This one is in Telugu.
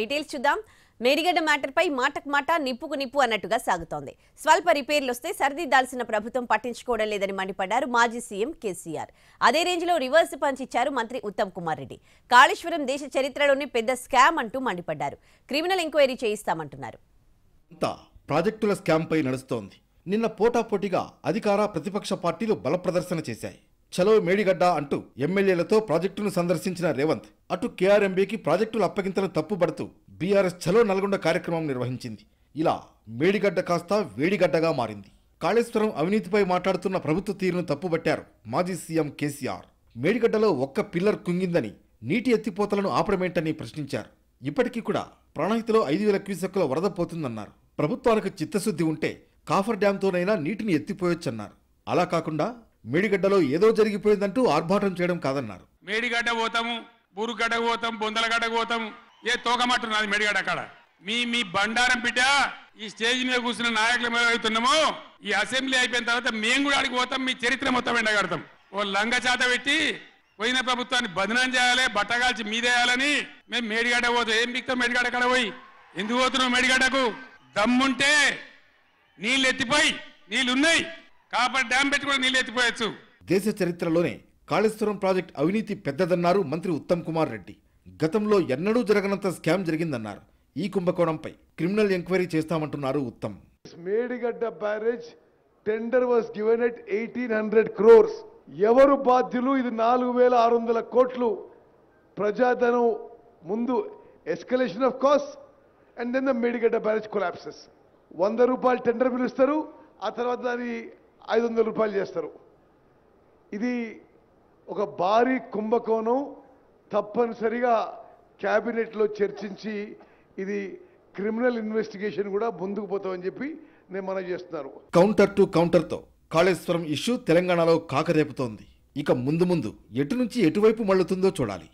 డీటెయిల్స్ చూద్దాం. మేడిగడ్డ మ్యాటర్ పై మాటకు మాట నిప్పుకు నిప్పు అన్నట్టుగా సాగుతోంది. స్వల్ప రిపేర్లు వస్తే సరిదిద్దాల్సిన ప్రభుత్వం పట్టించుకోవడం లేదని మండిపడ్డారు మాజీ సీఎం కేసీఆర్. అదే రేంజ్ లో రివర్స్ పంచ్ ఇచ్చారు మంత్రి ఉత్తమ్ కుమార్ రెడ్డి. కాళేశ్వరం దేశ చరిత్రలోనే పెద్ద స్కామ్ అంటూ మండిపడ్డారు. క్రిమినల్ ఎంక్వైరీ చేయిస్తామంటున్నారు. ప్రాజెక్టుల స్కామ్ పై నడుస్తోంది. నిన్న పోటాపోటీగా అధికార ప్రతిపక్ష పార్టీలు బలప్రదర్శన చేశాయి. చలో మేడిగడ్డ అంటూ ఎమ్మెల్యేలతో ప్రాజెక్టును సందర్శించిన రేవంత్ అటు కేఆర్ఎంబీకి ప్రాజెక్టుల అప్పగింతలను తప్పుపడుతూ బీఆర్ఎస్ చలో నల్గొండ కార్యక్రమం నిర్వహించింది. ఇలా మేడిగడ్డ కాస్త వేడిగడ్డగా మారింది. కాళేశ్వరం అవినీతిపై మాట్లాడుతున్న ప్రభుత్వ తీరును తప్పుబట్టారు మాజీ సీఎం కేసీఆర్. మేడిగడ్డలో ఒక్క పిల్లర్ కుంగిందని, నీటి ఎత్తిపోతలను ఆపడమేంటని ప్రశ్నించారు. ఇప్పటికీ కూడా ప్రాణహితలో 5,000 క్యూసెక్కుల వరద పోతుందన్నారు. ప్రభుత్వానికి చిత్తశుద్ధి ఉంటే కాఫర్ డ్యాంతోనైనా నీటిని ఎత్తిపోయొచ్చన్నారు. అలా కాకుండా మేడిగడ్డలో ఏదో జరిగిపోయిందంటూ ఆర్భాటం చేయడం కాదన్నారు. మేడిగడ్డ పోతాము, బూరుగడ్డ పోతాం, బొందలగడ్డ పోతాం, ఏ తోకమట్టున్నది మేడిగడ్డ అక్కడ. మీ బండారం బిడ్డ ఈ స్టేజ్ మీద కూర్చున్న నాయకులు మేము అవుతున్నామో, ఈ అసెంబ్లీ అయిపోయిన తర్వాత మేము కూడా అడిగి పోతాం, మీ చరిత్ర మొత్తం ఎండగడతాం. ఓ లంగ చేత పెట్టి పోయిన ప్రభుత్వాన్ని బదనం చేయాలి, బట్టగాల్చి మీదేయాలని మేము మేడిగడ్డ పోతాం. ఏం బిక్తాం మేడిగడ్డ అక్కడ పోయి? ఎందుకు పోతున్నాం మేడిగడ్డకు? దమ్ముంటే నీళ్ళు ఎత్తిపోయి, నీళ్లున్నాయి, కాపర్ డ్యాం పెట్టి కూడా నీళ్ళు ఎత్తిపోయచ్చు. దేశ చరిత్రలోనే కాళేశ్వరం ప్రాజెక్ట్ అవినీతి పెద్దదన్నారు మంత్రి ఉత్తమ్ కుమార్ రెడ్డి. గతంలో ఎన్నడూ జరగనంత స్కామ్ జరిగిందన్నారు. ఈ కుంభకోణంపై క్రిమినల్ ఎంక్వైరీ చేస్తామంటున్నారు Uttam. Medigadda barrage tender was given at 1,800 crores. ఎవరు బాధ్యులు? ఇది 4,600 కోట్లు ప్రజాధనం. ముందు escalation of cost and then the Medigadda barrage collapses. 100 రూపాయలు టెండర్ పిలుస్తారు, ఆ తర్వాత దాన్ని 500 రూపాయలు చేస్తారు. ఇది ఒక భారీ కుంభకోణం. తప్పనిసరిగా క్యాబినెట్లో చర్చించి ఇది క్రిమినల్ ఇన్వెస్టిగేషన్ కూడా ముందుకు పోతామని చెప్పి నేను మనవి చేస్తున్నాను. కౌంటర్ టు కౌంటర్తో కాళేశ్వరం ఇష్యూ తెలంగాణలో కాకరేపుతోంది. ఇక ముందు ఎటు నుంచి ఎటువైపు మళ్లుతుందో చూడాలి.